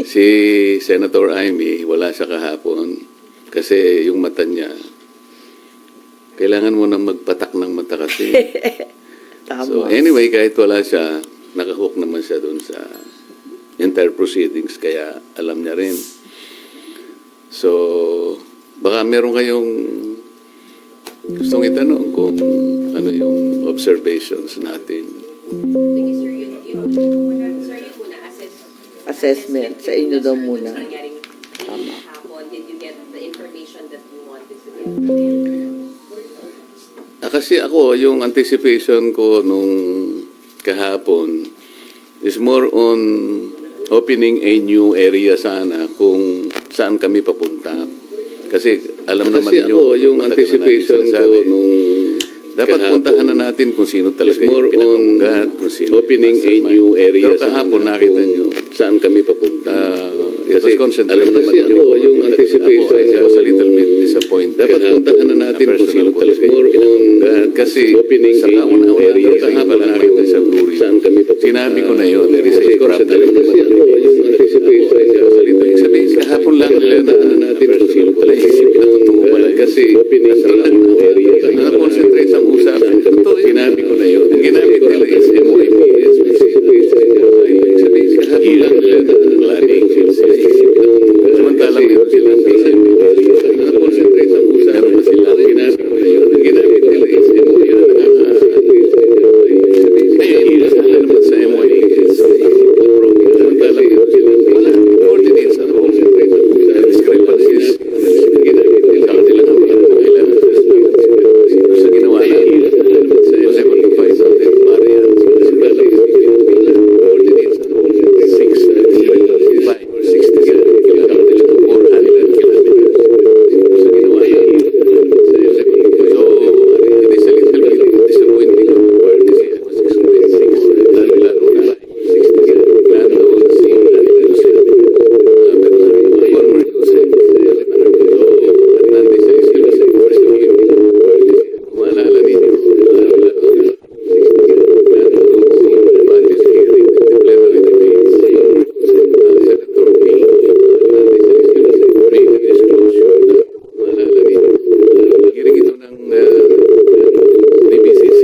Si Senator Amy, wala siya kahapon. Kasi yung mata niya, kailangan mo nang magpatak ng mata kasi. Tama. So anyway, kahit wala siya, nakahook naman siya doon sa entire proceedings, kaya alam niya rin. So, baka meron kayong gustong itanong kung ano yung observations natin. Sige, sir, yun muna, Assessment. Sa inyo daw muna. Tama. Did you get the information that you wanted to get? Kasi ako, yung anticipation ko nung kahapon is more on opening a new area sana kung saan kami papunta. Kasi alam naman niyo, yung anticipation ko nung dapat puntahan na natin kung sino talaga yung pinakamugat, kung sino opening a new area. Pero kahapon nakita niyo saan kami papunta. Kasi alam naman niyo, yung anticipation I was a little bit disappointed. Dapat puntahan na natin kung sino talaga yung pinakamugat. Kasi opening sa kauna-una area kahapon nakita sa Blue Ridge. Saan kami papunta. Sinabi ko na yun, there is a problem. Yung anticipation I was a little bit. Sabihin kahapon lang nila na natin kung sino talaga yung pinakamugat. Kasi opening sa kauna-una area. Na-concentrate sa usapan. Totoo, sinabi ko na yun. Ang ginamit nila is MOEPS. Sabihin kahapon lang nila na planning. Samantalang yun sila. Na-concentrate sa usapan. Meron ba sila? Sinabi ko na yun. Ang ginamit nila is MOEPS. Ngayon, kasala naman sa MOEPS. Samantalang yun sila. Wala. Coordinates at concentrate sa usapan. Discrepancies. Ang ginamit nila. Sa kanilang mga kailangan. Sa ginawa natin. Sa level 2 5 natin. Marian. Coordinates at concentrate. 65 or 60. Kailangan nila 400 kilometers. Sa ginawa natin. So, it is a little bit disappointing on the part kasi I was expecting lalo na 60 plano si former Yusek. So, at nandito sila sa first hearing. Kung maalala ninyo, hearing ito ng DBCC.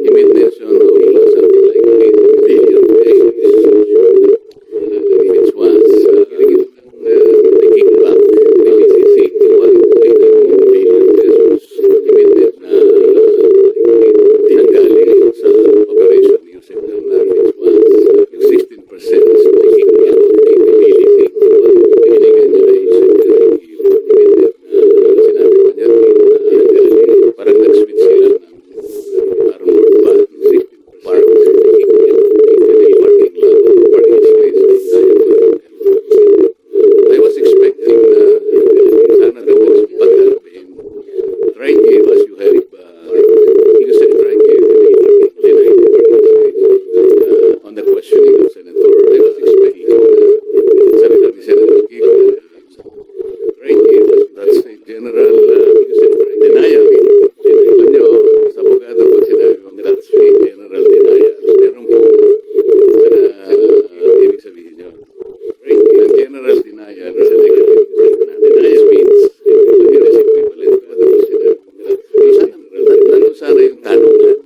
He made mention of something like 8 billion pesos, which was hearing ito ng the kickback DBCC to 1.8 billion pesos. He made that na tinanggaling sa operation ni Yusek Bernal, which was yung 16% na kickback of DBCC. Binigyan niya na Yusek Bernal. Sinabi ko niya, parang nag-switch sila ng parang northbound, park, parking lot, parking space. I was expecting na sana daw pagharapin. Try give as you have you said try give denied parking space. On the questioning of Senator, I was expecting salita ni Senator Kiko. Right here, that's a general denial. Alam nyo, sa abogado pag sinabi mo, that's a general denial. Meron po ibig sabihin nyo. Right here, general denial is a negative term. Denial means it is equivalent to what was sinabi. Nandun sana yung tanungan.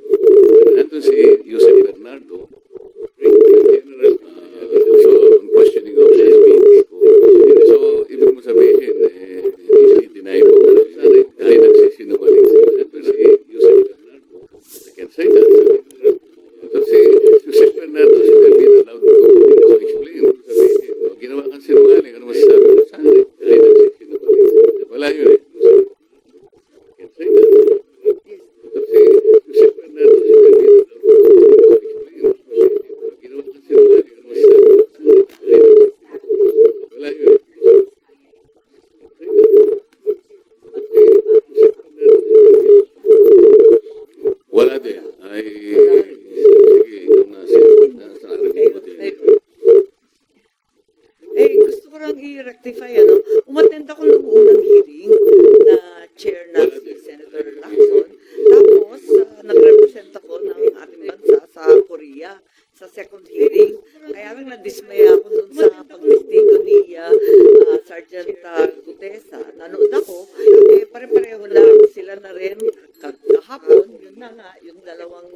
Nandun si Yusek Bernardo. General so on questioning of SBP po. So, ibig mo sabihin, deny mo. Ay, nagsisinungaling sila. Ito si Yusek Bernardo. I can say that. So, si Yusek Bernardo, si Delvin, allowed to explain. Sabihin, ginawa kang sinungaling. Ano masasabi mo sa akin? Ay, nagsisinungaling sila. Wala yun eh. I can say that. So, si Yusek Bernardo, si Delvin, allowed to explain. Ginawa kang sinungaling. Ano masasabi mo sa akin? Ay, nagsisinungaling. Wala yun eh. Wala din. Ay, sige, yung nasa narinig ko din. Gusto ko lang i-rectify, umattend ako ng unang hearing na chair na si Senator Lacson. Tapos, nag-represent ako ng ating bansa sa Korea sa second hearing. Kaya parang nadismaya ako dun sa pagtestigo ni Sergeant Gutesa. Nanood ako, pare-pareho lang. Sila na rin kahapon, yun na nga, yung dalawang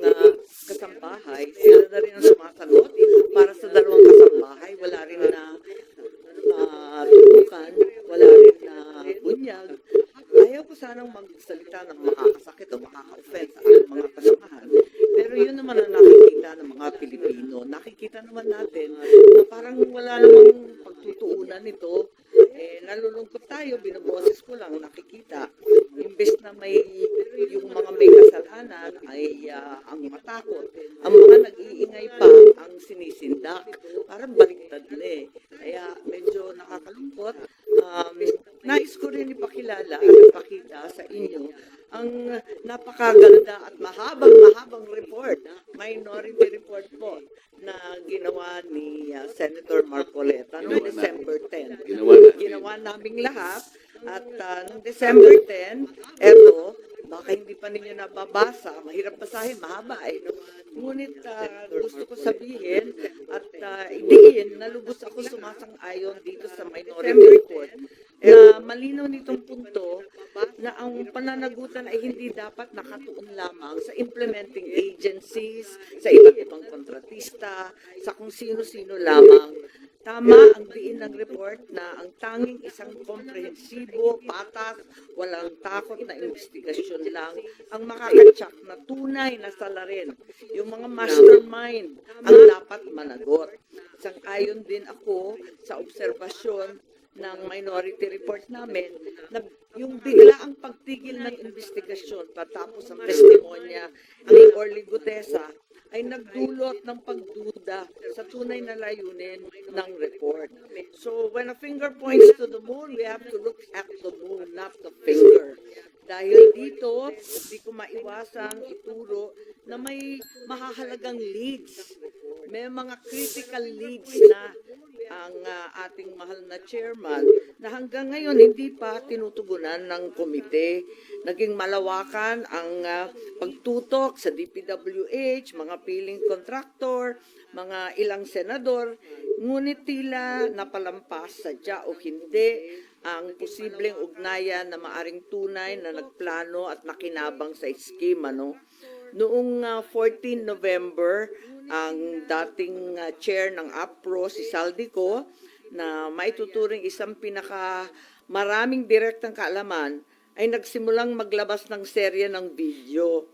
kasambahay, sila na rin ang sumasagot. Para sa dalawang kasambahay, wala rin na tutukan, wala rin na bunyag. Ayaw ko sanang magsalita ng makakasakit o makaka-offend sa aking mga kasamahan. Pero yun naman ang nakikita ng mga Pilipino. Nakikita naman natin na parang wala namang pagtutuunan nito. Nalulungkot tayo, binoboses ko lang, nakikita. Imbes na yung mga may kasalanan ay ang matakot. Ang mga nag-iingay pa ang sinisindak. Parang baliktad na eh. Kaya medyo nakakalungkot. Nais ko rin ipakilala at ipakita sa inyo ang napakaganda at mahabang report, minority report po, na ginawa ni Senator Marcoleta noong December 10. Ginawa naming lahat at noong December 10, eto, baka hindi pa ninyo nababasa, mahirap basahin, mahaba eh. Ngunit gusto ko sabihin at idiin na lubos ako sumasang-ayon dito sa minority report na malinaw nitong punto na ang pananagutan ay hindi dapat nakatuon lamang sa implementing agencies, sa iba't ibang kontratista, sa kung sino-sino lamang. Tama ang diin ng report na ang tanging isang komprehensibo, patas, walang takot na investigasyon lang ang makakatsak na tunay na salarin. Yung mga mastermind ang dapat managot. Sang-ayon din ako sa obserbasyon ng minority report namin na yung biglaang pagtigil ng investigasyon patapos ang testimonya ni Orly Gutesa ay nagdulot ng pagduda sa tunay na layunin ng report. So when a finger points to the moon, we have to look at the moon, not the finger. Dahil dito, hindi ko maiwasang ituro na may mahahalagang leads. May mga critical leads na ang ating mahal na chairman na hanggang ngayon hindi pa tinutugunan ng komite. Naging malawakan ang pagtutok sa DPWH, mga piling contractor, mga ilang senador, ngunit tila napalampas sadya o hindi ang posibleng ugnayan na maaring tunay na nagplano at nakinabang sa eskema, no? Noong 14 November, ang dating chair ng APRO, si Saldico, na maituturing isang maraming direktang kaalaman, ay nagsimulang maglabas ng serye ng video.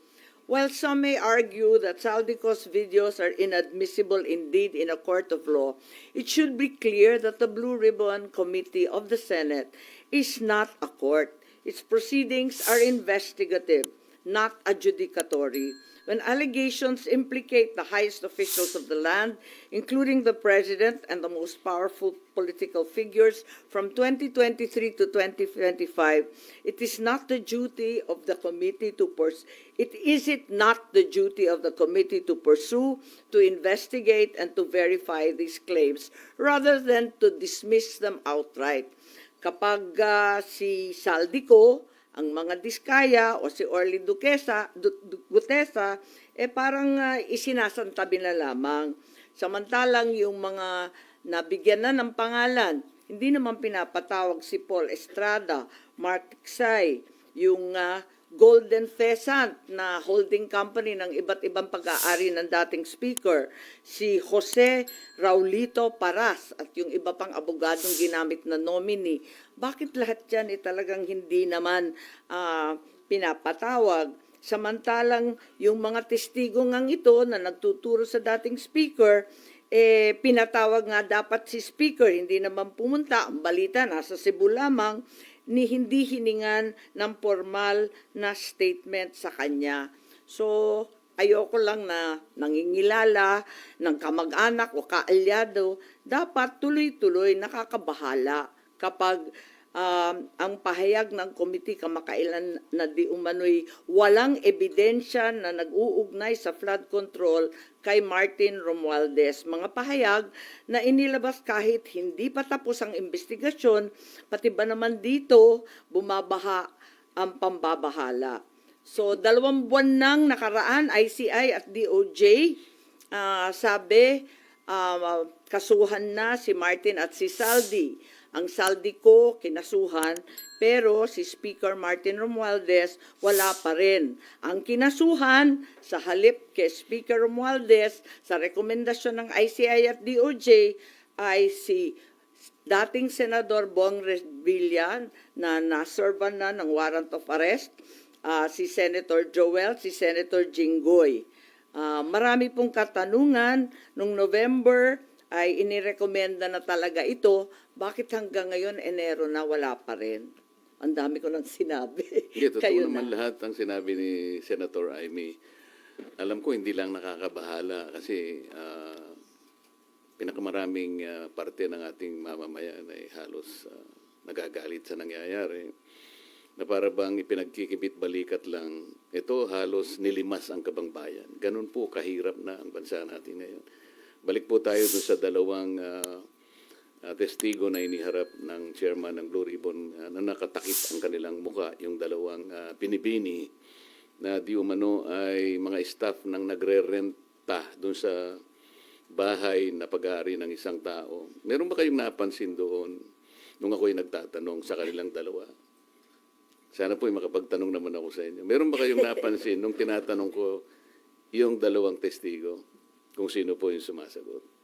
While some may argue that Saldico's videos are inadmissible indeed in a court of law, it should be clear that the Blue Ribbon Committee of the Senate is not a court. Its proceedings are investigative, not adjudicatory. When allegations implicate the highest officials of the land, including the president and the most powerful political figures from 2023 to 2025, it is not the duty of the committee to pursue, to investigate, and to verify these claims, rather than to dismiss them outright. Kapag si Saldico, ang mga diskaya o si Orly Gutesa, parang isinasantabi na lamang. Samantalang yung mga nabigyan na ng pangalan, hindi naman pinapatawag si Paul Estrada, Mark Tiksay, yung Golden Pheasant na holding company ng iba't ibang pag-aari ng dating speaker, si Jose Raulito Paras at yung iba pang abogadong ginamit na nominee. Bakit lahat yan talagang hindi naman pinapatawag? Samantalang yung mga testigo ngang ito na nagtuturo sa dating speaker, pinatawag nga dapat si speaker, hindi naman pumunta. Ang balita, nasa Cebu lamang, ni hindi hiningan ng formal na statement sa kanya. So, ayoko lang na nangingilala ng kamag-anak o kaalyado, dapat tuloy-tuloy nakakabahala kapag ang pahayag ng komite kamakailan na di umano'y walang ebidensya na nag-uugnay sa flood control kay Martin Romualdez. Mga pahayag na inilabas kahit hindi pa tapos ang investigasyon, pati ba naman dito bumabaha ang pambabahala. So, 2 buwan nang nakaraan, ICI at DOJ, sabi, kasuhan na si Martin at si Saldi. Ang Saldi ko, kinasuhan, pero si Speaker Martin Romualdez, wala pa rin. Ang kinasuhan, sa halip kay Speaker Romualdez, sa rekomendasyon ng ICI at DOJ, ay si dating Senador Bong Revilla na naserban na ng warrant of arrest, si Senator Joel, si Senator Jinggoy. Marami pong katanungan. Nung November ay inirekomenda na talaga ito. Bakit hanggang ngayon, Enero na, wala pa rin? Ang dami ko nang sinabi. Hindi, totoo Kayo naman na. lahat ang sinabi ni Senator Amy. Alam ko hindi lang nakakabahala kasi pinakamaraming parte ng ating mamamayan ay halos nagagalit sa nangyayari. Na para bang ipinagkikibit balikat lang, ito halos nilimas ang kabangbayan. Ganun po kahirap na ang bansa natin ngayon. Balik po tayo dun sa dalawang testigo na iniharap ng chairman ng Blue Ribbon na nakatakip ang kanilang muka, yung dalawang binibini na di umano ay mga staff ng nagre-renta dun sa bahay na pag-aari ng isang tao. Meron ba kayong napansin doon nung ako'y nagtatanong sa kanilang dalawa? Sana po'y makapagtanong naman ako sa inyo. Meron ba kayong napansin nung tinatanong ko yung dalawang testigo kung sino po yung sumasagot?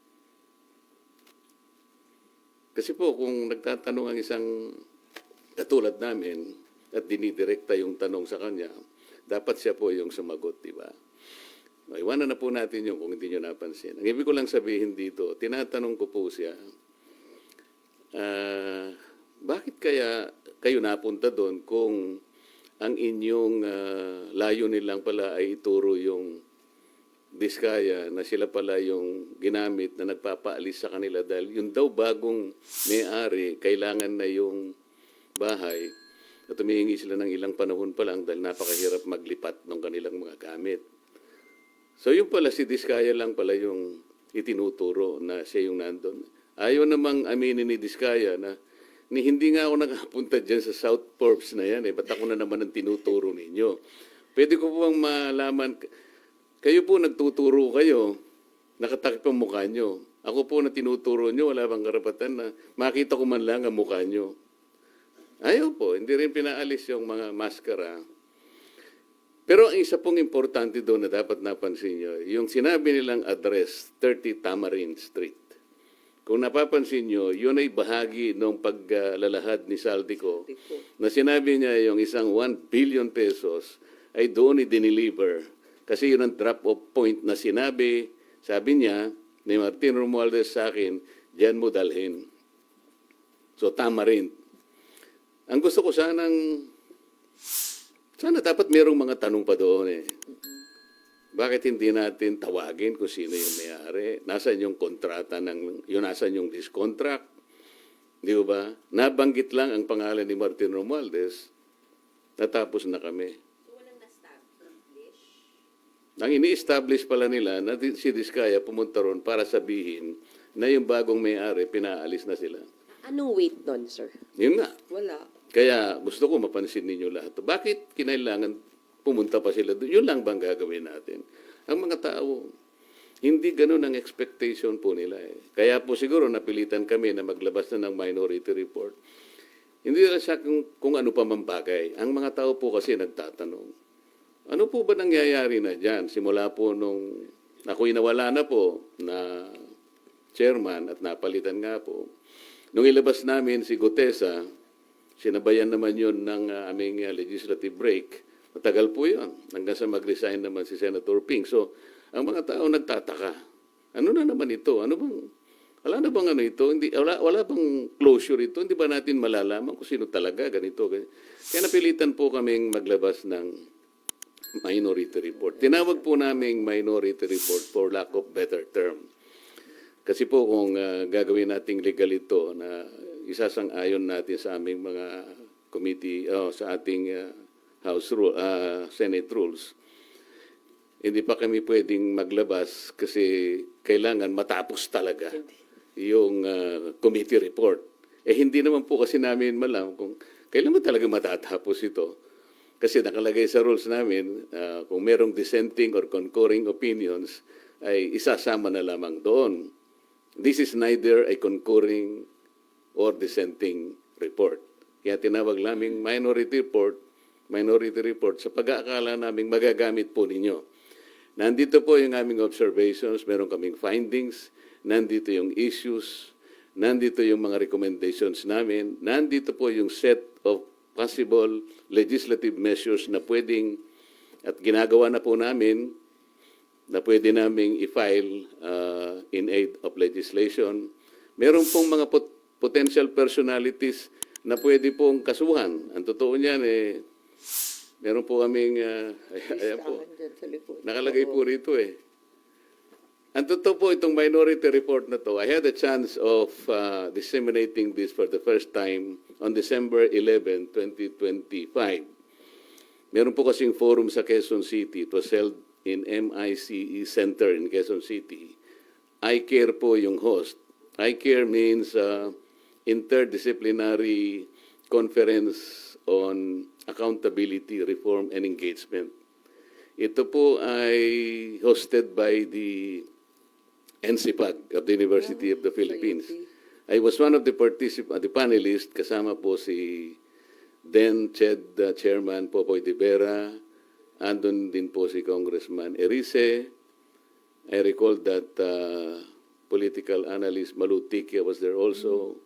Kasi po, kung nagtatanong ang isang katulad namin at dinidirekta yung tanong sa kanya, dapat siya po yung sumagot, di ba? Iwanan na po natin yung kung hindi nyo napansin. Ang ibig ko lang sabihin dito, tinatanong ko po siya, bakit kaya kayo napunta doon kung ang inyong layunin lang pala ay ituro yung Diskaya na sila pala yung ginamit na nagpapaalis sa kanila dahil yung daw bagong may-ari, kailangan na yung bahay at humihingi sila ng ilang panahon pa lang dahil napakahirap maglipat ng kanilang mga gamit. So yung pala si Diskaya lang pala yung itinuturo na siya yung nandun. Ayaw namang aminin ni Diskaya na hindi nga ako nakapunta dyan sa South Forbes na yan. Ba't ako na naman ang tinuturo ninyo? Pwede ko po bang malaman, kayo po nagtuturo kayo, nakatakip ang mukha nyo. Ako po na tinuturo nyo, wala bang karapatan na makita ko man lang ang mukha nyo. Ayaw po, hindi rin pinaalis yung mga maskara. Pero ang isa pong importante doon na dapat napansin nyo, yung sinabi nilang address, 30 Tamarind Street. Kung napapansin nyo, yun ay bahagi ng paglalahad ni Saldico na sinabi niya yung isang 1 billion pesos ay doon i-deliver. Kasi yun ang drop-off point na sinabi, sabi niya, ni Martin Romualdez sa akin, diyan mo dalhin. So, Tamarind. Ang gusto ko sana dapat mayroong mga tanong pa doon eh. Bakit hindi natin tawagin kung sino yung may-ari? Nasaan yung kontrata nasaan yung discontract? Di ba? Nabanggit lang ang pangalan ni Martin Romualdez, natapos na kami. Ang ini-establish pala nila na si Diskaya pumunta ron para sabihin na yung bagong may-ari, pinaalis na sila. Anong weight doon, sir? Yun nga. Wala. Kaya gusto ko mapansin ninyo lahat. Bakit kinailangan pumunta pa sila doon? Yun lang bang gagawin natin? Ang mga tao, hindi ganun ang expectation po nila eh. Kaya po siguro napilitan kami na maglabas na ng minority report. Hindi lang siya kung ano pa man bagay. Ang mga tao po kasi nagtatanong, ano po ba nangyayari na dyan? Simula po nung ako'y nawala na po na chairman at napalitan nga po. Nung ilabas namin si Gutesa, sinabayan naman yun ng aming legislative break. Matagal po yun. Hanggang sa mag-resign naman si Senator Ping. So, ang mga tao nagtataka. Ano na naman ito? Wala na bang ano ito? Wala bang closure ito? Hindi ba natin malalaman kung sino talaga ganito? Kaya napilitan po kaming maglabas ng minority report. Tinawag po naming minority report for lack of better term. Kasi po kung gagawin nating legal ito na isasang-ayon natin sa aming mga committee, sa ating Senate rules, hindi pa kami pwedeng maglabas kasi kailangan matapos talaga yung committee report. Hindi naman po kasi namin malam kung kailan ba talaga matatapos ito. Kasi nakalagay sa rules namin, kung merong dissenting or concurring opinions, ay isasama na lamang doon. this is neither a concurring or dissenting report. Kaya tinawag naming minority report sa pag-aakala naming magagamit po ninyo. Nandito po yung aming observations, meron kaming findings, nandito yung issues, nandito yung mga recommendations namin, nandito po yung set of possible legislative measures na pwedeng at ginagawa na po namin na pwede naming i-file in aid of legislation. Meron pong mga potential personalities na pwede pong kasuhan. Ang totoo niyan, meron po kaming, ayan po, Listahan dyan sa likod. nakalagay po rito Ang totoo po itong minority report na to, I had a chance of disseminating this for the first time on December 11, 2025. Meron po kasing forum sa Quezon City. It was held in MICE Center in Quezon City. I-CARE po yung host. I-CARE means Interdisciplinary Conference on Accountability, Reform, and Engagement. Ito po ay hosted by the NCPAG of the University of the Philippines. I was one of the panelists, kasama po si then Chairman Popoy de Vera, andun din po si Congressman Erice. I recall that political analyst Malu Tikia was there also.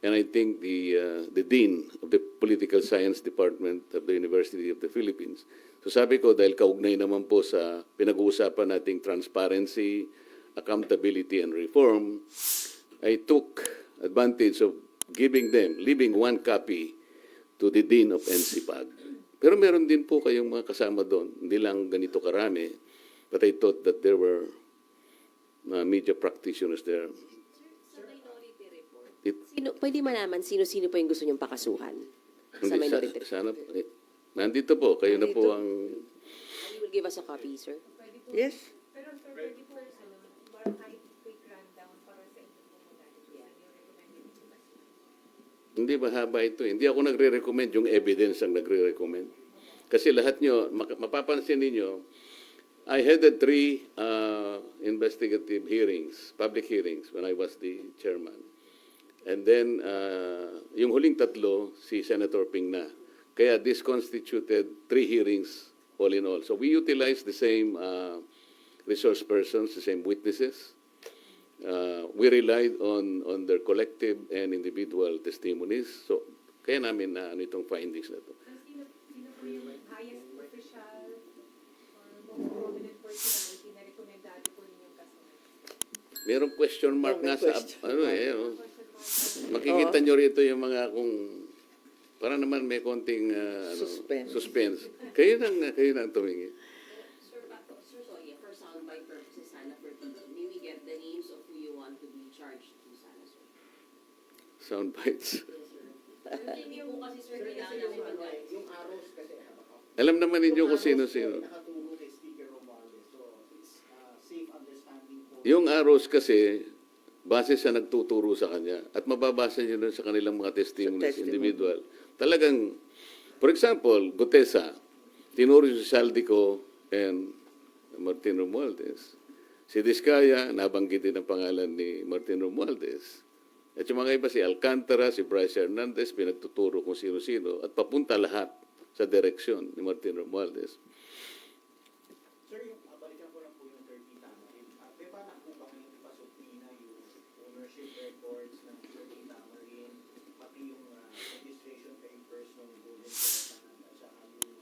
And I think the Dean of the Political Science Department of the University of the Philippines. So sabi ko, dahil kaugnay naman po sa pinag-uusapan nating transparency, accountability, and reform, I took advantage of leaving one copy to the Dean of NCPAG. Pero meron din po kayong mga kasama doon, hindi lang ganito karami, but I thought that there were media practitioners there. Sa minority report, Pwede malaman sino-sino po yung gusto niyong pakasuhan sa Hindi, minority report? sana, nandito po, kayo na po ang... You will give us a copy, sir? Yes. Pero sir, pwede po barangay quick rundown para sa inyo po magagawa yung recommended po kasi. Hindi mahaba ito. Hindi ako nagre-recommend, yung evidence ang nagre-recommend. Kasi lahat nyo, mapapansin ninyo, I headed 3 investigative hearings, public hearings, when I was the chairman. And then, yung huling 3, si Senator Ping na. Kaya this constituted 3 hearings all in all. So we utilized the same resource persons, the same witnesses. We relied on their collective and individual testimonies. So kaya namin na itong findings na ito. Sino po yung highest official or most prominent personality na rekomendado po ninyong kasuhan? Merong question mark May nga sa, question. makikita nyo rito yung mga para naman may konting suspense. Kayo nang tumingin. Sir Soya, for soundbite purposes, sana for TV, may we get the names of who you want to be charged to sana, sir? Sound bites. Yes, sir. Hindi po kasi, sir, kailangan namin mag- Yung arrows kasi, Alam naman ninyo kung sino-sino. nakaturo kay Speaker Romualdez. So, it's safe understanding po. Yung arrows kasi, base sa nagtuturo sa kanya, at mababasa nyo nun sa kanilang mga testimonies, Sa testimony. individual. Talagang, for example, Gutesa, tinuro si Saldico and Martin Romualdez. Si Diskaya, nabanggit din ang pangalan ni Martin Romualdez. At yung mga iba, si Alcantara, si Bryce Hernandez, pinagtuturo kung sino-sino, at papunta lahat sa direksyon ni Martin Romualdez. Sir, yung balikan ko lang po yung 30 Tamarin. May panak po ba ngayong ipasubmina yung ownership records ng 30 Tamarin, pati yung registration papers ng Golden Coast at saka yung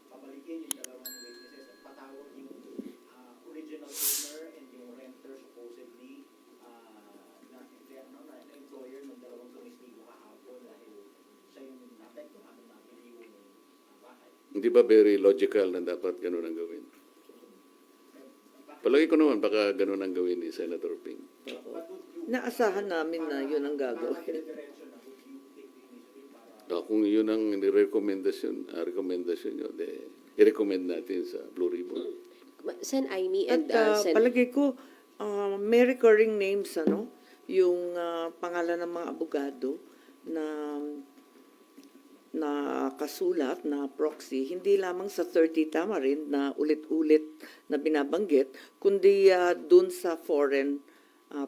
pabalikin yung dalawang witnesses at patawag yung original owner and yung renter supposedly na employer ng dalawang tumistigo kahapon dahil siya yung naapektuhan ng nabili yung bahay. Hindi ba very logical na dapat ganun ang gawin? Palagi ko naman, baka ganun ang gawin ni Senator Ping. Naasahan namin na yun ang gagawin. Kung yun ang rekomendasyon nyo, i-recommend natin sa Blue Ribbon. Sen Aimee At and Sen... palagay ko, may recurring names, yung pangalan ng mga abogado na kasulat, na proxy, hindi lamang sa 30 Tamarin na ulit-ulit na binabanggit, kundi dun sa foreign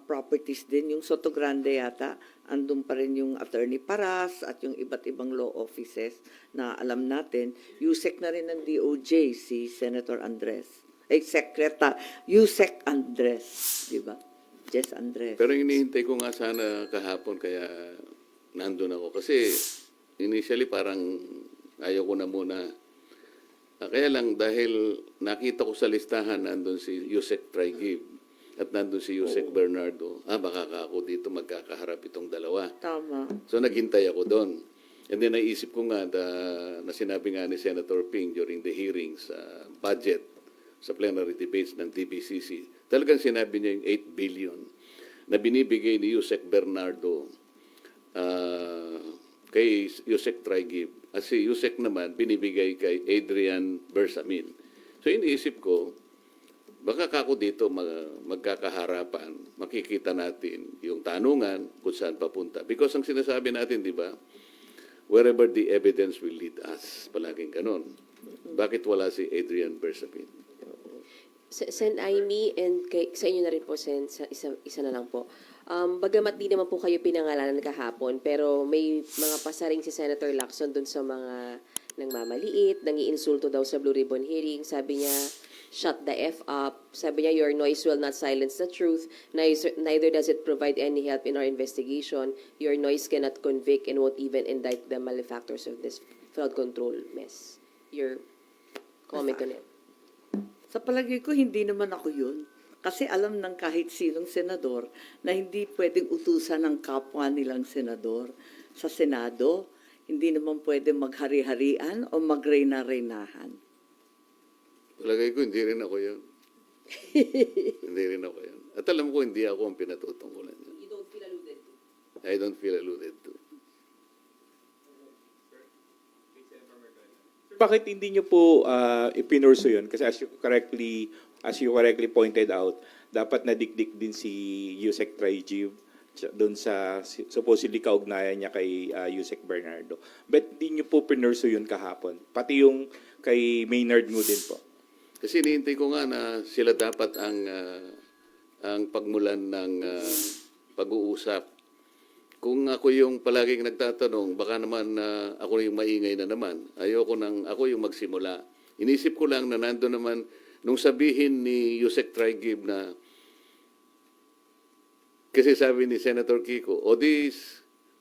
properties din. Yung Soto Grande yata, andun pa rin yung Attorney Paras at yung iba't ibang law offices na alam natin. Yusek na rin ng DOJ, si Senator Andres. Yusek Andres, di ba? Jess Andres. Pero hinihintay ko nga sana kahapon kaya nandun ako. Kasi initially parang ayaw ko na muna. Kaya lang dahil nakita ko sa listahan nandun si Yusek Traigib at nandun si Yusek Bernardo. Baka ako dito magkakaharap itong dalawa. Tama. So naghintay ako doon. And then naisip ko nga na sinabi nga ni Senator Ping during the hearings sa budget, sa plenary debates ng TBCC, talagang sinabi niya yung 8 billion na binibigay ni Yusek Bernardo kay Yusek Traigib. At si Yusek naman binibigay kay Adrian Bersamin. So iniisip ko, baka kako dito magkakaharapan, makikita natin yung tanungan kung saan papunta. Because ang sinasabi natin, di ba, wherever the evidence will lead us, palaging ganon. Bakit wala si Adrian Bersamin? Sen Aimee, and sa inyo na rin po, Sen, isa na lang po. Bagamat di naman po kayo pinangalanan kahapon, pero may mga pasaring si Senator Lacson dun sa mga nangmamaliit, nangiinsulto daw sa Blue Ribbon hearing. Sabi niya, shut the F up. Sabi niya, your noise will not silence the truth. Neither does it provide any help in our investigation. Your noise cannot convict and won't even indict the malefactors of this flood control mess. Your comment on it. Sa palagay ko, hindi naman ako yun. Kasi alam ng kahit sinong senador na hindi pwedeng utusan ng kapwa nilang senador. Sa Senado, hindi naman pwede maghari-harian o magreyna-reynahan. Palagay ko, hindi rin ako yun. Hindi rin ako yun. At alam ko, hindi ako ang pinatutungkulan niya. You don't feel alluded to. I don't feel alluded to. Bakit hindi nyo po ipinurso yun? Kasi as you correctly pointed out, dapat nadikdik din si Yusek Traigib doon sa supposedly kaugnayan niya kay Yusek Bernardo. But hindi nyo po pinurso yun kahapon? Pati yung kay Maynard mo din po? Kasi hinihintay ko nga na sila dapat ang pagmulan ng pag-uusap. Kung ako yung palaging nagtatanong, baka naman ako yung maingay na naman. Ayoko nang ako yung magsimula. Inisip ko lang na nando naman, nung sabihin ni Yusek Traigib na, kasi sabi ni Senator Kiko,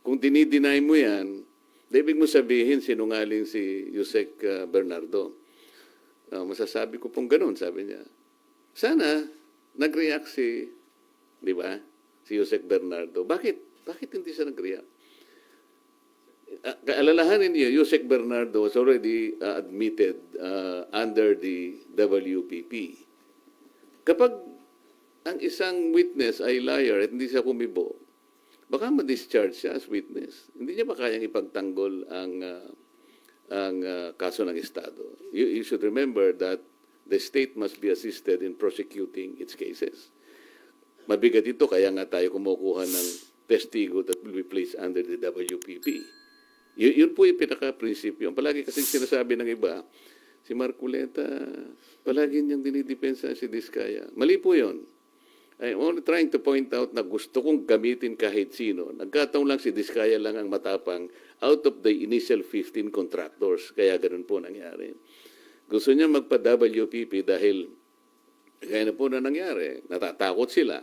kung dinideny mo yan, ibig mo sabihin sinungaling si Yusek Bernardo. Masasabi ko pong ganun, sabi niya. Sana nag-react si Yusek Bernardo. Bakit hindi siya nag-react? Kaalalahanin niyo, Yusek Bernardo was already admitted under the WPP. Kapag ang isang witness ay liar at hindi siya kumibo, baka ma-discharge siya as witness. Hindi niya ba kayang ipagtanggol ang kaso ng Estado? You should remember that the state must be assisted in prosecuting its cases. Mabigat ito, kaya nga tayo kumukuha ng testigo that will be placed under the WPP. Yun po yung pinaka-prinsipyo. Palagi kasi sinasabi ng iba, si Marculeta, palagi niyang dinidepensa si Diskaya. Mali po yun. I'm only trying to point out na gusto kong gamitin kahit sino. Nagkataon lang si Diskaya lang ang matapang out of the initial 15 contractors. Kaya ganun po nangyari. Gusto niya magpa-WPP dahil kaya na po na nangyari. Natatakot sila.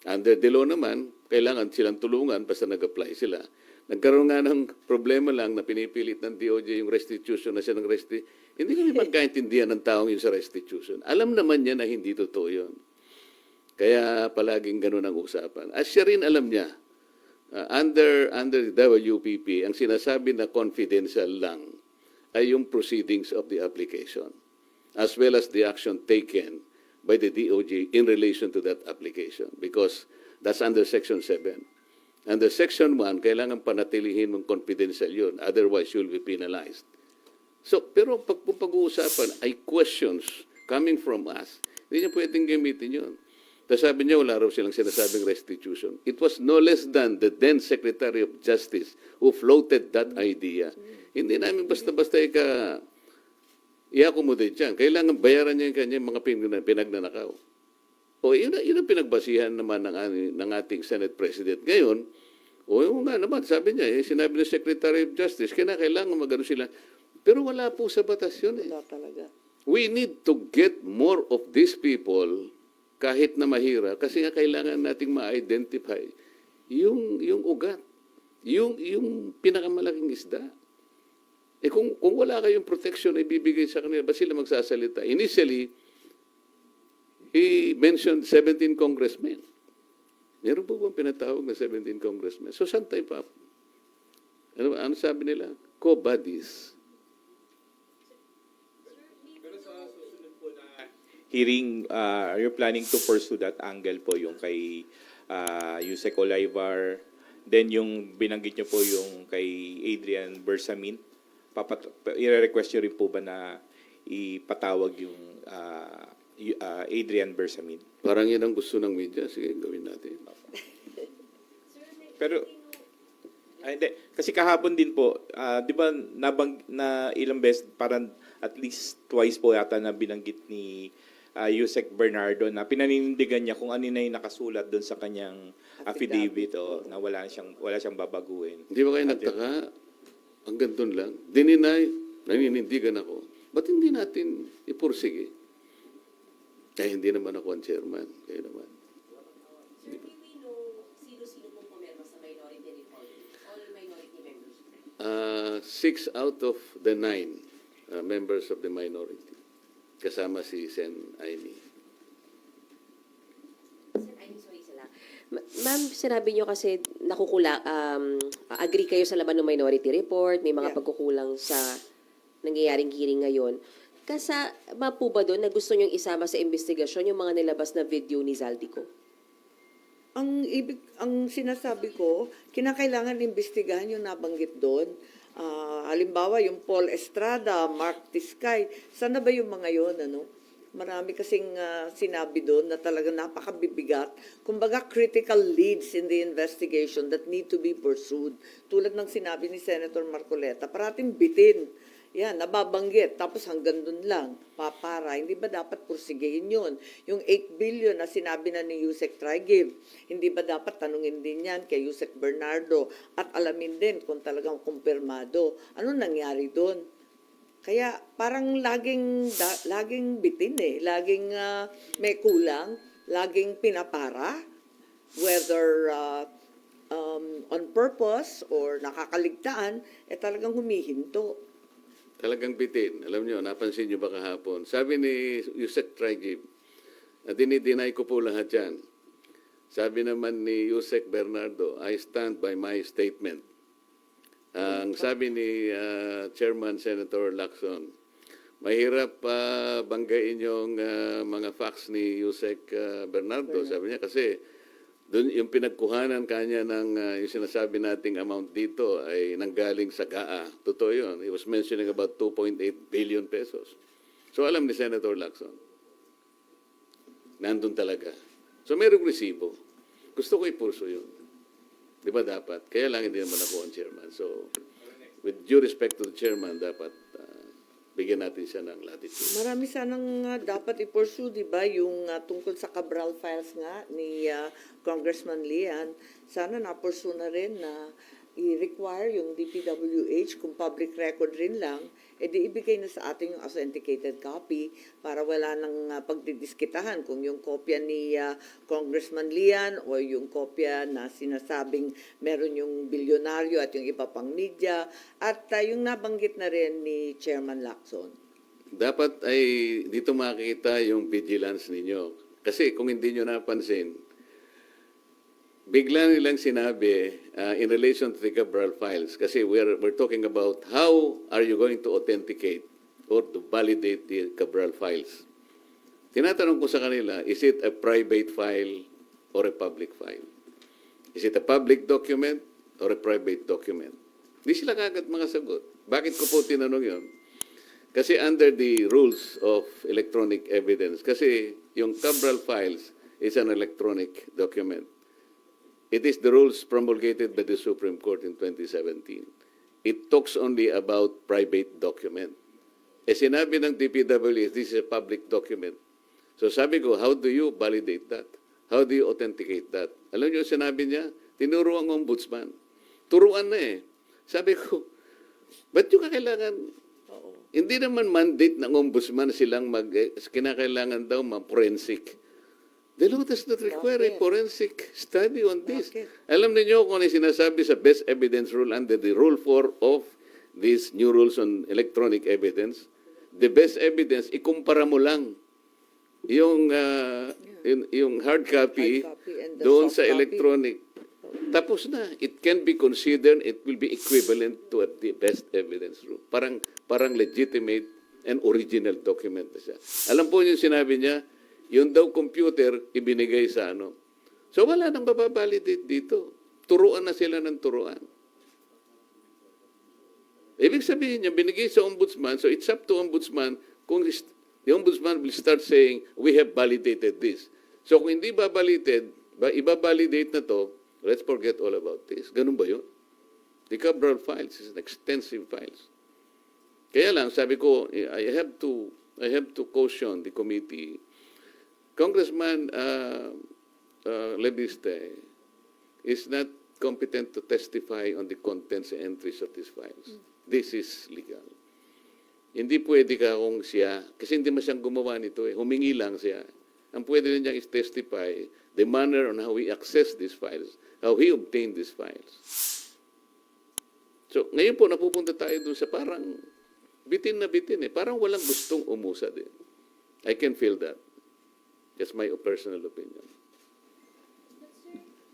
Under the law naman, kailangan silang tulungan basta nag-apply sila. Nagkaroon nga ng problema lang na pinipilit ng DOJ yung restitution na siya ng Hindi kami magkaintindihan ng taong yun sa restitution. Alam naman niya na hindi totoo yun. Kaya palaging ganun ang usapan. At siya rin alam niya, under the WPP, ang sinasabi na confidential lang ay yung proceedings of the application, as well as the action taken by the DOJ in relation to that application, because that's under Section 7. Under Section 1, kailangan panatilihin mong confidential yun, otherwise you'll be penalized. So, pero kung pag-uusapan ay questions coming from us, hindi niya pwedeng gamitin yun. Tapos sabi niya, wala raw silang sinasabing restitution. It was no less than the then Secretary of Justice who floated that idea. Hindi namin basta-basta i-accommodate yan. Kailangan bayaran niya yung kanyang mga pinagnanakaw. O yun ang pinagbasihan naman ng ating Senate President. Ngayon, yung nga naman, sabi niya, sinabi ng Secretary of Justice, kailangan magano sila. Pero wala po sa batas yun eh. Wala talaga. We need to get more of these people kahit na mahira kasi nga kailangan nating ma-identify yung ugat, yung pinakamalaking isda. Kung wala kayong protection na ibibigay sa kanila, ba sila magsasalita? Initially, he mentioned 17 congressmen. Meron po bang pinatawag na 17 congressmen? So, saan tayo pa? Ano sabi nila? Co-buddies. Hearing, you're planning to pursue that angle po yung kay Yusek Olaivar, then yung binanggit nyo po yung kay Adrian Bersamin. I-request nyo rin po ba na ipatawag yung Adrian Bersamin? Parang yan ang gusto ng media. Sige, gawin natin. Pero, hindi. Kasi kahapon din po, di ba na ilang beses, parang at least twice po yata na binanggit ni Yusek Bernardo na pinaninindigan niya kung ano na yung nakasulat doon sa kanyang affidavit na wala siyang babaguhin. Hindi ba kayo nagtaka? Hanggang doon lang. Dininay, naninindigan ako. Ba't hindi natin ipursige? Kaya hindi naman ako ang chairman. Kaya naman. Sir, may we know sino-sino pong pumirma sa minority report? All minority members? 6 out of the 9 members of the minority. Kasama si Sen Aimee. I'm sorry, isa lang. Ma'am, sinabi niyo kasi agree kayo sa laman ng minority report, may mga Yeah. pagkukulang sa nangyayaring hearing ngayon. Kasama po ba doon na gusto niyong isama sa investigasyon yung mga nilabas na video ni Zaldico? Ang sinasabi ko, kinakailangan imbestigahan yung nabanggit doon. Halimbawa, yung Paul Estrada, Mark Tiscay, sana ba yung mga yun, ano? Marami kasing sinabi doon na talagang napakabibigat. Kumbaga, critical leads in the investigation that need to be pursued. Tulad ng sinabi ni Senator Marcoleta, parating bitin. Yan, nababanggit. Tapos hanggang dun lang, papara. Hindi ba dapat pursigihin yun? Yung 8 billion na sinabi na ni Yusek Trigiv, hindi ba dapat tanungin din yan kay Yusek Bernardo at alamin din kung talagang kumpirmado. Ano nangyari doon? Kaya parang laging bitin eh. Laging may kulang. Laging pinapara. Whether on purpose or nakakaligtaan, talagang humihinto. Talagang bitin. Alam niyo, napansin niyo ba kahapon? Sabi ni Yusek Trigiv, dinideny ko po lahat yan. Sabi naman ni Yusek Bernardo, I stand by my statement. Ang sabi ni Chairman Senator Lacson, mahirap banggain yung mga facts ni Yusek Bernardo. Sabi niya kasi doon yung pinagkuhanan kanya ng yung sinasabi nating amount dito ay nanggaling sa GAA. Totoo yun. He was mentioning about 2.8 billion pesos. So alam ni Senator Lacson, nandun talaga. So mayroong resibo. Gusto ko ipurso yun. Di ba dapat? Kaya lang hindi naman ako ang chairman. So with due respect to the chairman, dapat bigyan natin siya ng latitude. Marami sanang dapat i-pursue, di ba, yung tungkol sa Cabral files nga ni Congressman Lian. Sana na-pursue na rin na i-require yung DPWH kung public record rin lang, di ibigay na sa atin yung authenticated copy para wala nang pagdidiskitahan kung yung kopya ni Congressman Lian o yung kopya na sinasabing meron yung bilyonaryo at yung iba pang media at yung nabanggit na rin ni Chairman Lacson. Dapat ay dito makikita yung vigilance ninyo. Kasi kung hindi nyo napansin, bigla nilang sinabi in relation to the Cabral files, kasi we're talking about how are you going to authenticate or to validate the Cabral files. Tinatanong ko sa kanila, is it a private file or a public file? Is it a public document or a private document? Hindi sila kagad mga sagot. Bakit ko po tinanong yun? Kasi under the rules of electronic evidence, kasi yung Cabral files is an electronic document. It is the rules promulgated by the Supreme Court in 2017. It talks only about private document. Sinabi ng DPWH, this is a public document. So sabi ko, how do you validate that? How do you authenticate that? Alam niyo, sinabi niya, tinuro ang ombudsman. Turuan na eh. Sabi ko, ba't yung kakailangan? Hindi naman mandate ng ombudsman silang kinakailangan daw ma-forensic. The law does not require a Bakit? forensic study on this. Bakit? Alam niyo kung ano yung sinasabi sa best evidence rule under the rule 4 of these new rules on electronic evidence? The best evidence, ikumpara mo lang yung, yung hard copy, Hard copy and the doon soft sa copy. electronic. Tapos na. It can be considered, it will be equivalent to the best evidence rule. Parang legitimate and original document na siya. Alam po yung sinabi niya, yung daw computer, ibinigay sa ano. So wala nang mababalidate dito. Turuan na sila ng turuan. Ibig sabihin niya, binigay sa ombudsman, so it's up to ombudsman kung the ombudsman will start saying, we have validated this. So kung hindi ibabalidate na to, let's forget all about this. Ganun ba yun? The Cabral files is an extensive files. Kaya lang, sabi ko, I have to caution the committee. Congressman Leviste is not competent to testify on the contents and entries of these files. This is legal. Hindi pwede ka kung siya, kasi hindi mo siyang gumawa nito eh. Humingi lang siya. Ang pwede rin niyang is-testify the manner on how he accessed these files, how he obtained these files. So, ngayon po, napupunta tayo dun sa parang bitin na bitin eh. Parang walang gustong umusad eh. I can feel that. That's my personal opinion.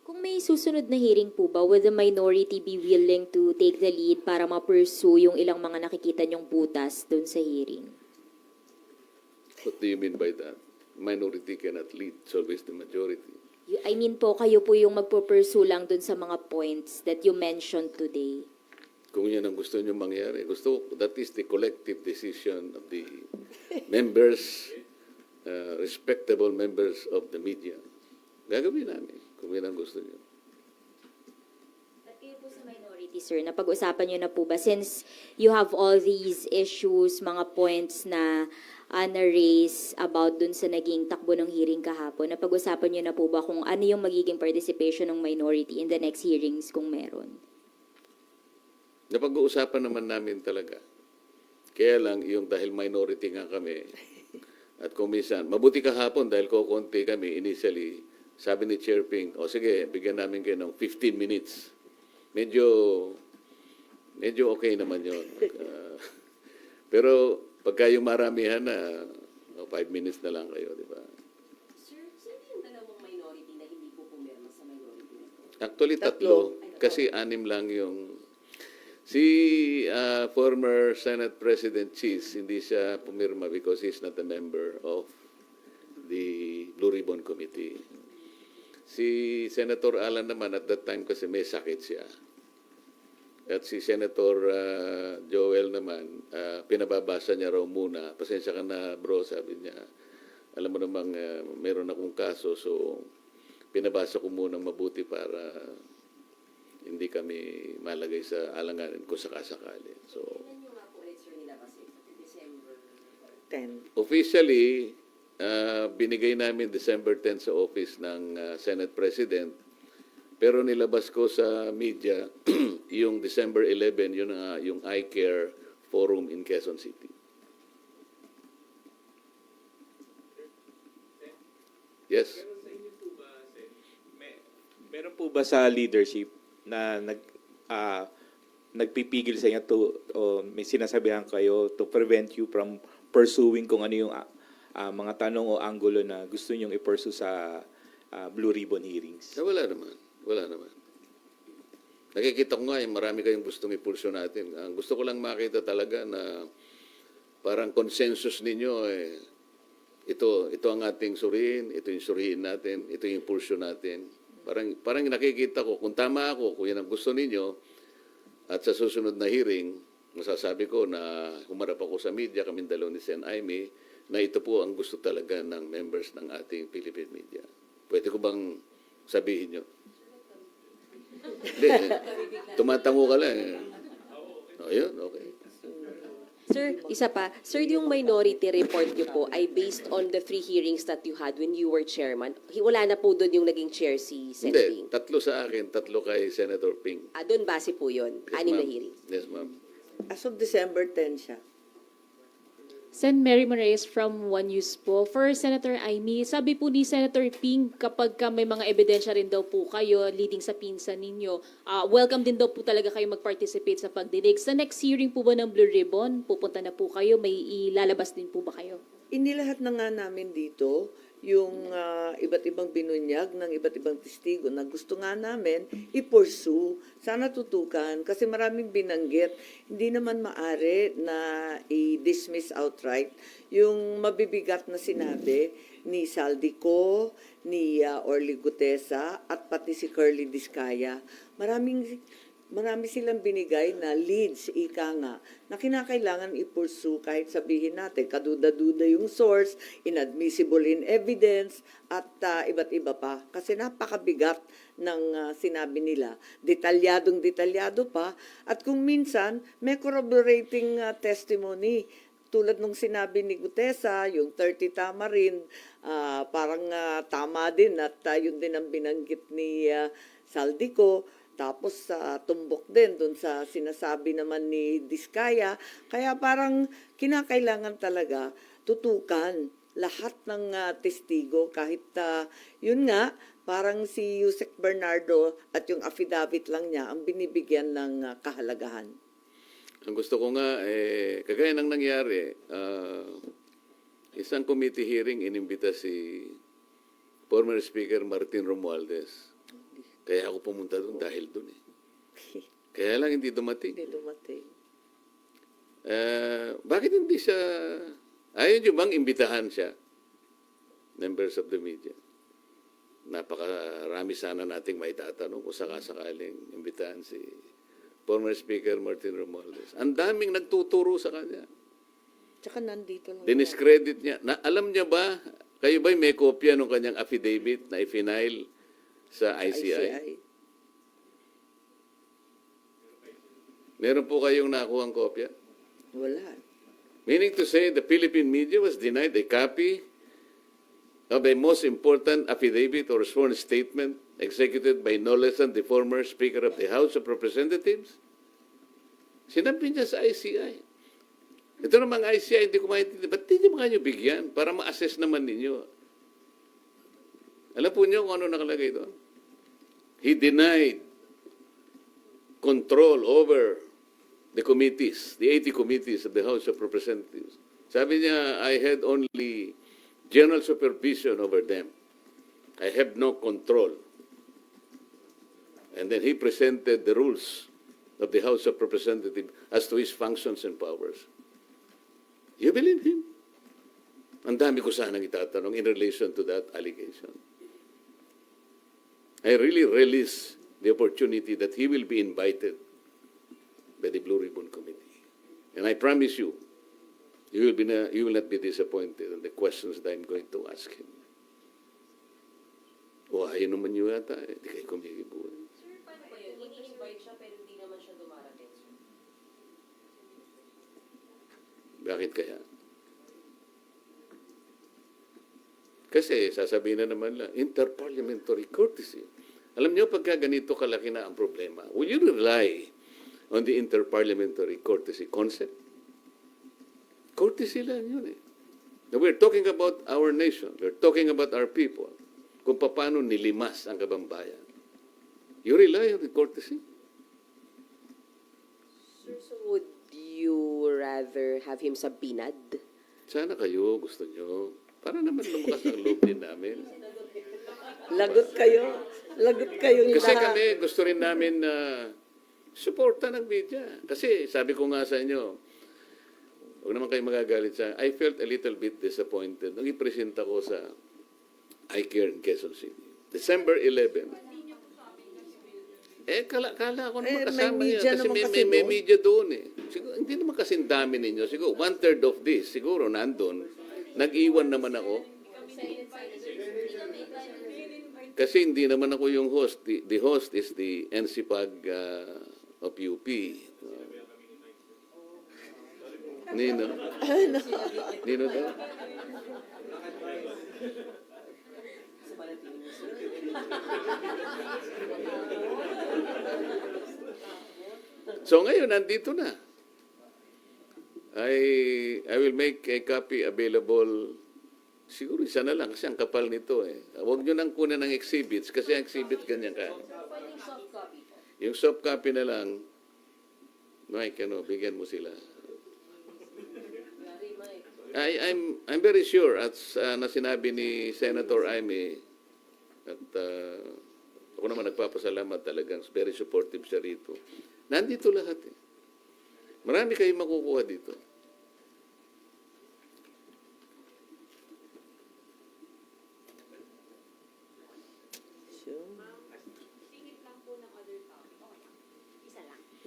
Kung may susunod na hearing po ba, would the minority be willing to take the lead para ma-pursue yung ilang mga nakikita niyong butas doon sa hearing? What do you mean by that? Minority cannot lead. It's always the majority. I mean po, kayo po yung magpo-pursue lang doon sa mga points that you mentioned today. Kung yan ang gusto nyo mangyari, that is the collective decision of the members, respectable members of the media. Gagawin namin kung yan ang gusto nyo. At kayo po sa minority, sir, napag-usapan niyo na po ba? Since you have all these issues, mga points na na-raise about dun sa naging takbo ng hearing kahapon, napag-usapan niyo na po ba kung ano yung magiging participation ng minority in the next hearings kung meron? Napag-uusapan naman namin talaga. Kaya lang, yung dahil minority nga kami, at kung minsan, mabuti kahapon dahil kukunti kami, initially, sabi ni Chair Ping, o sige, bigyan namin kayo ng 15 minutes. Medyo okay naman yun. Pero pagka yung maramihan na, 5 minutes na lang kayo, di ba? Sir, sino yung dalawang minority na hindi po pumirma sa minority na to? Actually, tatlo. Kasi 6 lang yung... Si former Senate President Cheese, hindi siya pumirma because he's not a member of the Blue Ribbon Committee. Si Senator Alan naman at that time kasi may sakit siya. At si Senator Joel naman, pinababasa niya raw muna. Pasensya ka na bro, sabi niya. Alam mo namang meron akong kaso, so pinabasa ko muna mabuti para hindi kami malagay sa alanganin kung sakasakali. So, Kailan nyo nga po ulit, sir, nilabasin? December 10. officially, binigay namin December 10 sa office ng Senate President. Pero nilabas ko sa media yung December 11, yun yung iCare Forum in Quezon City. Yes. Meron po ba sa leadership na nagpipigil sa inyo o may sinasabihan kayo to prevent you from pursuing kung ano yung mga tanong o anggulo na gusto nyong i-pursue sa Blue Ribbon hearings? Wala naman. Wala naman. Nakikita ko nga yung marami kayong gustong ipulso natin. Ang gusto ko lang makita talaga na parang consensus ninyo ito ang ating suriin, ito yung suriin natin, ito yung impulso natin. Parang nakikita ko, kung tama ako, kung yan ang gusto ninyo, at sa susunod na hearing, masasabi ko na humarap ako sa media, kaming dalaw ni Sen. Aimee, na ito po ang gusto talaga ng members ng ating Philippine media. Pwede ko bang sabihin nyo? Hindi, tumatango ka lang. O, yun, okay. Sir, isa pa. Sir, yung minority report niyo po ay based on the 3 hearings that you had when you were chairman. Wala na po doon yung naging chair si Sen. Hindi, Ping. 3 sa akin, 3 kay Senator Ping. Doon base po yun. Yes, 6 na ma'am. hearings. Yes, ma'am. As of December 10 siya. Sen. Mary Moraes from One News po. For Senator Amy, sabi po ni Senator Ping, kapag ka may mga ebidensya rin daw po kayo leading sa pinsan ninyo, welcome din daw po talaga kayo mag-participate sa pagdinig. Sa next hearing po ba ng Blue Ribbon, pupunta na po kayo, may ilalabas din po ba kayo? Inilahat na nga namin dito yung iba't ibang binunyag ng iba't ibang testigo na gusto nga namin i-pursue. Sana tutukan kasi maraming binanggit. Hindi naman maari na i-dismiss outright yung mabibigat na sinabi ni Saldico, ni Orly Gutesa at pati si Curly Discaya. Marami silang binigay na leads, ika nga, na kinakailangan i-pursue kahit sabihin natin, kaduda-duda yung source, inadmissible in evidence, at iba't iba pa. Kasi napakabigat ng sinabi nila. Detalyadong-detalyado pa. At kung minsan, may corroborating testimony. Tulad nung sinabi ni Gutesa, yung 30 tama rin, parang tama din at yun din ang binanggit ni Saldico. Tapos tumbok din dun sa sinasabi naman ni Discaya. Kaya parang kinakailangan talaga tutukan lahat ng testigo kahit yun nga, parang si Yusek Bernardo at yung affidavit lang niya ang binibigyan ng kahalagahan. Ang gusto ko nga, kagaya ng nangyari, isang committee hearing inimbita si former Speaker Martin Romualdez. Kaya ako pumunta doon dahil doon eh. Kaya lang hindi dumating. Hindi dumating. Bakit hindi siya, ayaw niyo bang imbitahan siya? Members of the media. Napakarami sana nating maitatanong kung sakasakaling imbitahan si former Speaker Martin Romualdez. Ang daming nagtuturo sa kanya. Tsaka nandito lang. Diniscredit niya. Alam niya ba, kayo ba'y may kopya ng kanyang affidavit na i-file sa ICI? Meron po kayong nakuha ang kopya? Wala. Meaning to say, the Philippine media was denied a copy of a most important affidavit or sworn statement executed by no less than the former Speaker of the House of Representatives. Sinabi niya sa ICI. Ito namang ICI, hindi ko maintindihan. Ba't hindi mo kayo bigyan para ma-assess naman ninyo? Alam po niyo kung ano nakalagay doon? He denied control over the committees, the 80 committees of the House of Representatives. Sabi niya, I had only general supervision over them. I have no control. And then he presented the rules of the House of Representatives as to his functions and powers. You believe him? Ang dami ko sanang itatanong in relation to that allegation. I really relish the opportunity that he will be invited by the Blue Ribbon Committee. And I promise you, you will not be disappointed in the questions that I'm going to ask him. O ayaw naman niyo yata, hindi kayo kumikibuhay. Sir, paano ba yun? Ini-invite siya pero hindi naman siya dumarating, sir. Bakit kaya? Kasi sasabihin na naman lang, interparliamentary courtesy. Alam niyo, pagka ganito kalaki na ang problema, will you rely on the interparliamentary courtesy concept? Courtesy lang yun eh. Now, we're talking about our nation. We're talking about our people. Kung paano nilimas ang kabambayan. You rely on the courtesy? Sir, so would you rather have him subpoenaed? Sana kayo, gusto nyo. Para naman lumakas ang loob din namin. Lagot kayo. Lagot kayo. Kasi kami, gusto rin namin na suporta ng media. Kasi sabi ko nga sa inyo, huwag naman kayo magagalit sa I felt a little bit disappointed nung ipresenta ko sa iCare in Quezon City. December 11. Kala ko naman kasama may niya. media Kasi naman kasi may doon. media doon eh. Siguro, hindi naman kasing dami ninyo. Siguro, 1/3 of this, siguro nandun. Nag-iwan naman ako. Kasi hindi naman ako yung host. The host is the NCPAG of UP. Nino? Nino daw? So ngayon, nandito na. I will make a copy available. Siguro isa na lang kasi ang kapal nito eh. Huwag nyo nang kunan ng exhibits kasi ang exhibit ganyan ka. Pwedeng soft copy po. Yung soft copy na lang, Mike, bigyan mo sila. I'm very sure at na sinabi ni Senator Amy at ako naman nagpapasalamat talagang very supportive siya rito. Nandito lahat eh. Marami kayong makukuha dito.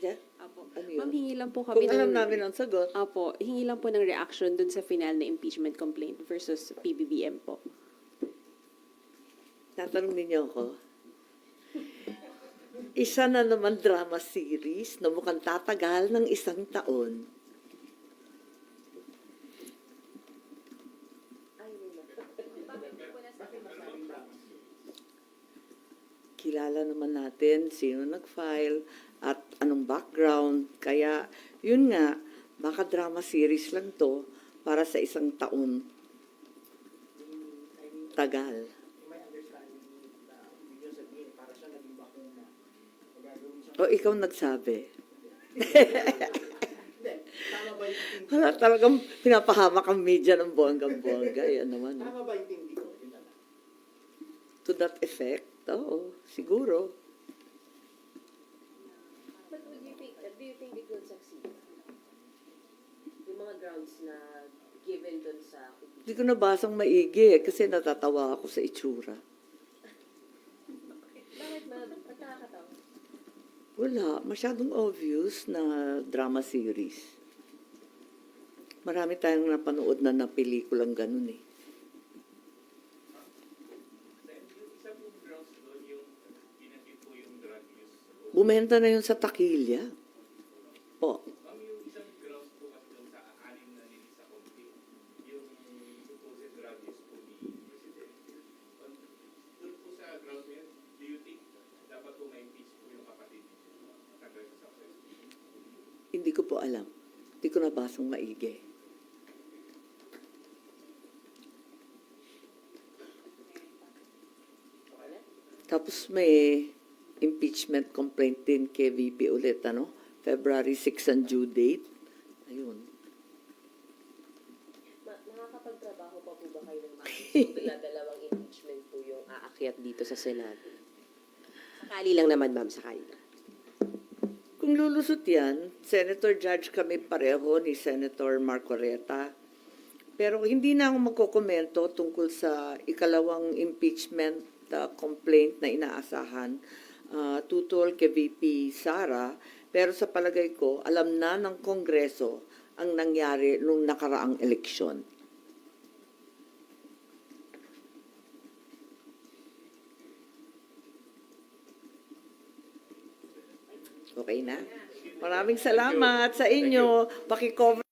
Yeah? Apo. Ano yun? Ma'am, hingi lang po kami Kung alam namin ang sagot. Apo, hingi lang po ng reaction dun sa final na impeachment complaint versus PBBM po. Tatanong ninyo ako. Isa na naman drama series na mukhang tatagal ng 1 taon. Kilala naman natin sino nag-file at anong background. Kaya, yun nga, baka drama series lang to para sa 1 taon. Tagal. May understanding na hindi nyo sabihin, para siya naging bakuna. Magagawin siya. O ikaw nagsabi. Tama ba yung tindi? Wala talagang pinapahamak ang media ng bonggang-bongga. Yan naman. Tama ba yung tindi ko? Yun na lang. To that effect, oo, siguro. But do you think it will succeed? Yung mga grounds na given dun sa... Hindi ko nabasang maigi kasi natatawa ako sa itsura. Bakit ma'am? Ba't nakakatawa? Wala, masyadong obvious na drama series. Marami tayong napanood na pelikulang ganun eh. Bumenta na yun sa takilya. Po. Hindi ko po alam. Hindi ko nabasang maigi. Tapos may impeachment complaint din kay VP ulit, ano? February 6 ang due date. Ayun. Nakakapagtrabaho pa po ba kayo ng maayos? Dalawang impeachment po yung aakyat dito sa Senado. Sakali lang naman, ma'am, sakali lang. Kung lulusot yan, Senator Judge kami pareho ni Senator Marcoleta. Pero hindi na ako magkokomento tungkol sa ikalawang impeachment complaint na inaasahan tutol kay VP Sara. Pero sa palagay ko, alam na ng Kongreso ang nangyari nung nakaraang eleksyon. Okay na? Maraming salamat sa inyo. Paki-cover